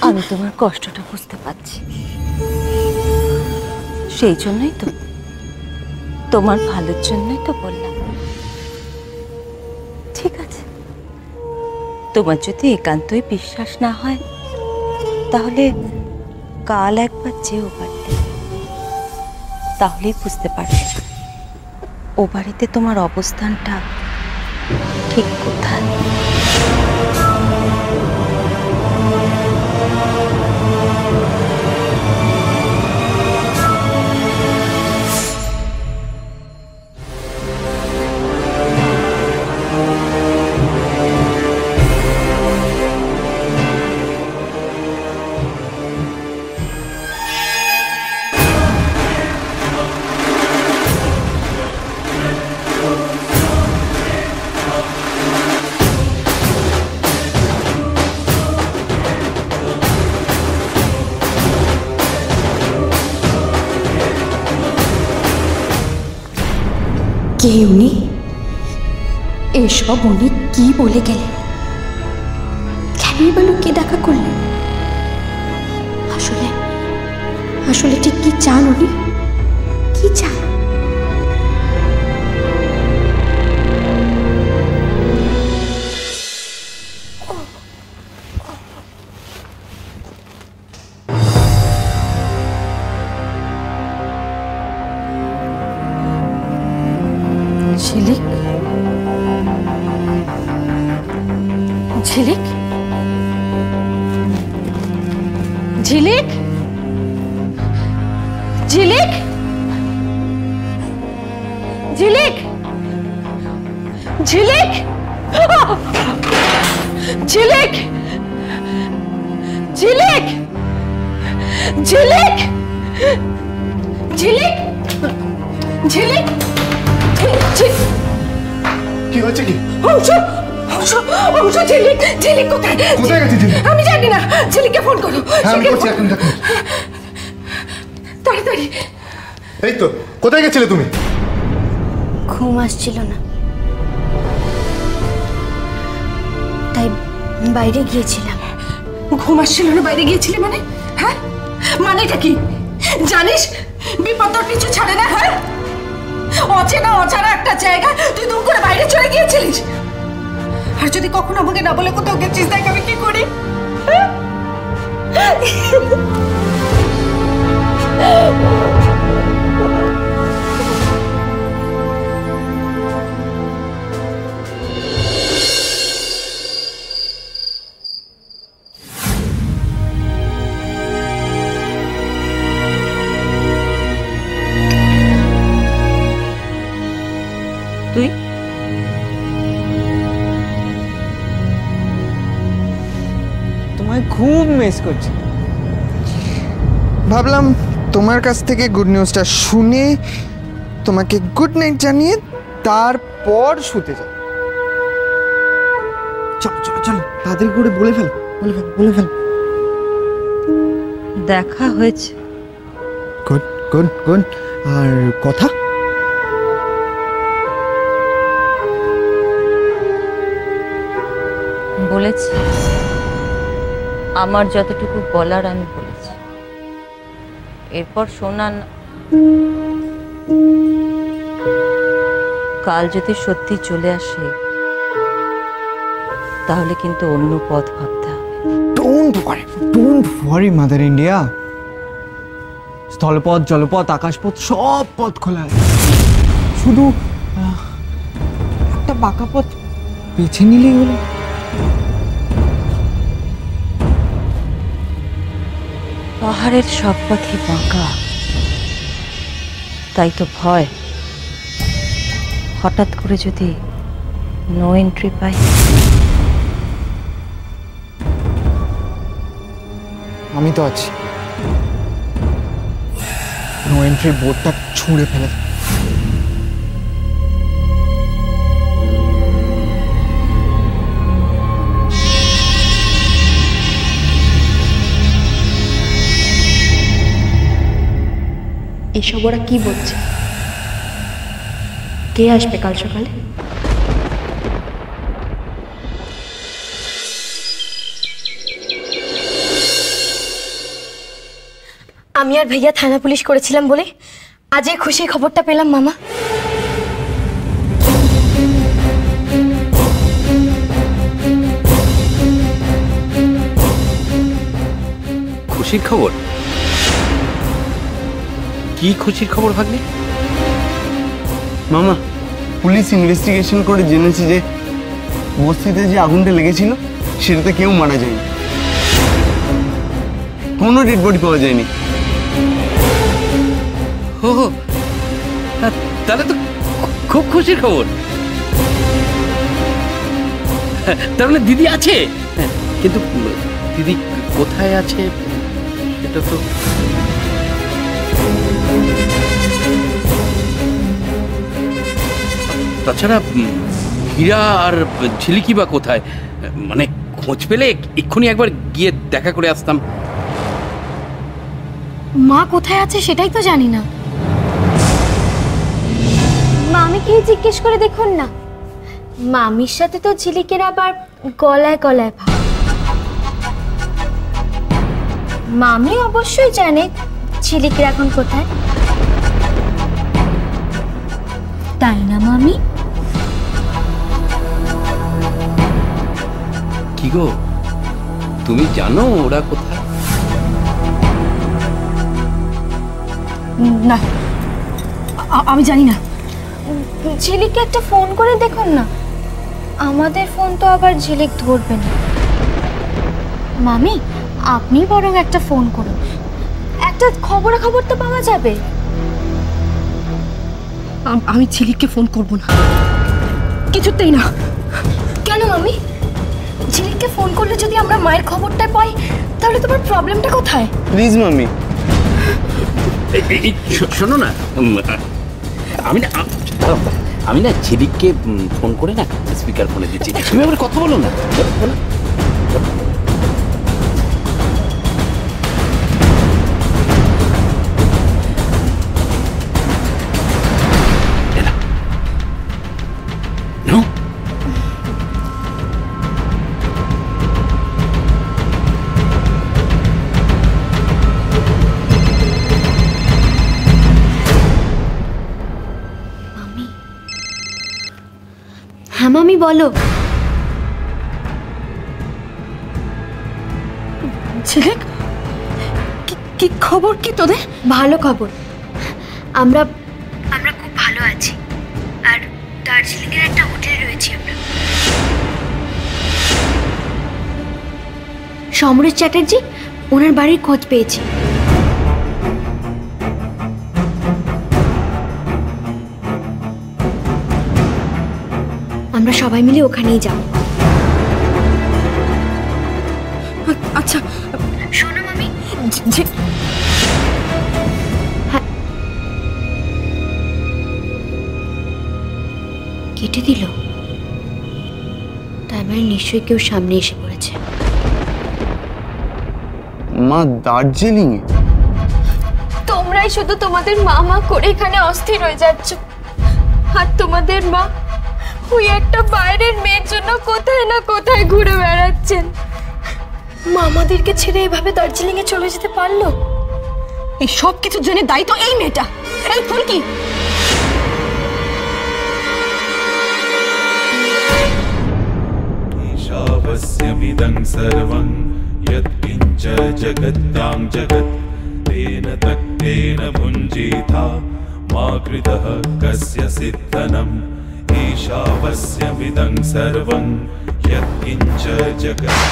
আমি তোমার কষ্টটা বুঝতে পারছি, সেই জন্যই তো, তোমার ভালোর জন্যই তো বললাম। ঠিক আছে, তোমার যদি একান্তই বিশ্বাস না হয় তাহলে কাল একবার যেও বাড়িতে, তাহলেই বুঝতে পারবে ও বাড়িতে তোমার অবস্থানটা ঠিক কোথায়। কে উনি? এসব উনি কি বলে গেলেন? কেনই বা লুকিয়ে দেখা করলেন? আসলে আসলে ঠিক কি চান উনি? কি চান? ঝিলিক, ঝিলিক, ঝিলিক, ঝিলিক, ঝিলিক, ঝিলিক, ঝিলিক, ঝিলিক, ঝিলিক, ঝিলিক, ঝিলিক, কি হয়েছে? কি ঝিলিক, ঝিলিক কোথায়? কোথায় গেছে ঝিলিক? আমি জানি না। ঝিলিককে ফোন করো। আমি করছি এখন, দেখুন তাড়াতাড়ি। এই তো, কোথায় গেছিলে তুমি? ঘুম আসছিল না, তাই বাইরে গিয়েছিলাম। ঘুম আসছিল না, বাইরে গিয়েছিলি মানে? হ্যাঁ, মানেটা কি জানিস? বিপদ তোর পিছু ছাড়ে না। হ্যাঁ, অচেনা অচারা একটা জায়গা তুই দুম করে বাইরে চলে গিয়েছিলিস। আর যদি কখনো আমাকে না বলে কোথাও গেছিস, দেখ আমি কি করি। তুই তোমায় খুব মিস করছি। ভাবলাম তোমার কাছ থেকে গুড নিউজটা শুনে তোমাকে গুড নাইট জানিয়ে তারপর শুতে যাও। চলো চলো চলো, তাড়াতাড়ি করে বলে ফেল, বলে ফেল, বলে ফেল। দেখা হয়েছে। Good good good. আর কথা? বলেছি, আমার যতটুকু বলার আমি বলেছি। এরপর শোনান, কাল যদি সত্যি চলে আসে তাহলে কিন্তু অন্য পথ ভাবতে হবে। Don't worry mother India. স্থলপথ, জলপথ, আকাশপথ সব পথ খোলা আছে। শুধু একটা বাঁকা পথ বেছে নিলেই হলো। পাহাড়ের সব পথই বাঁকা, তাই তো ভয় হঠাৎ করে যদি নো এন্ট্রি পাই। আমি তো আছি। নো এন্ট্রি বোর্ডটা ছুঁড়ে ফেলে দাও। এসব ওরা কি বলছে? কে আসবে কাল সকালে? আমি আর ভাইয়া থানা পুলিশ করেছিলাম বলে আজ এই খুশির খবরটা পেলাম মামা। খুশির খবর? কি খুশির খবর ভাগ্নে? মামা, পুলিশ ইনভেস্টিগেশন করে জেনেছে যে বস্তিতে যে আগুনটা লেগেছিল সেটাতে কেউ মারা যায়নি, কোনো ডেড বডি পাওয়া যায়নি। ও তাহলে তো খুব খুশির খবর। তার মানে দিদি আছে, কিন্তু দিদি কোথায় আছে সেটা তো। তাছাড়া হীরা আর ঝিলিকি বা কোথায়, মানে খোঁজ পেলে এক্ষুনি একবার গিয়ে দেখা করে আসতাম। মা কোথায় আছে সেটাই তো জানি না। মামিকে জিজ্ঞেস করে দেখুন না, মামির সাথে তো ঝিলিকের আবার গলায় গলায় ভাব। মামি অবশ্যই জানে ঝিলিকের এখন কোথায়, তাই না মামি? কি গো, তুমি জানো ওরা কোথায়? না, আমি জানি না। ঝিলিককে একটা ফোন করে দেখুন না, আমাদের ফোন তো আবার ঝিলিক ধরবে না। মামি, আপনি বরং একটা ফোন করুন, একটা খবর তো পাওয়া যাবে। আমি ঝিলিককে ফোন করব না, কিছুতেই না। কেন মামি? ঝিলিককে ফোন করলে যদি আমরা মায়ের খবরটা পাই তাহলে তোমার প্রবলেমটা কোথায়? প্লিজ মামি। শোনো না, আমি না ঝিলিককে ফোন করে না স্পিকার ফোনে দিচ্ছি, তুমি আবার কথা বলো না। হ্যাঁ মামি, বলো। ঝিলিক, কি খবর কি তোদের? ভালো খবর, আমরা খুব ভালো আছি, আর দার্জিলিংয়ের একটা হোটেলে রয়েছি আমরা। সমরেশ চ্যাটার্জি, ওনার বাড়ির খোঁজ পেয়েছি। আমরা সবাই মিলে ওখানেই যাব। আচ্ছা শোনো মামি, কেটে দিল, তার মানে নিশ্চয়ই কেউ সামনে এসে পড়েছে। মা দার্জিলিং এ? তোমরাই শুধু তোমাদের মা করে এখানে অস্থির হয়ে যাচ্ছ, আর তোমাদের মা ওই একটা বাইরের মেয়ের জন্য কোথায় না কোথায় ঘুরে বেড়াচ্ছেন। মা আমাদেরকে ছেড়ে এভাবে দার্জিলিং এ চলে যেতে পারলো? এই সব কিছুর জন্য দায়ী তো এই মেয়েটা, এই ফুলকি। ईशावस्यमिदं सर्वं यत्किञ्च जगत्तां जगत् तेन तक्तेन भुञ्जीथा मा कृतः कस्य सिद्धनम् ईशावस्यमिदं सर्वं यत्किञ्च जगत्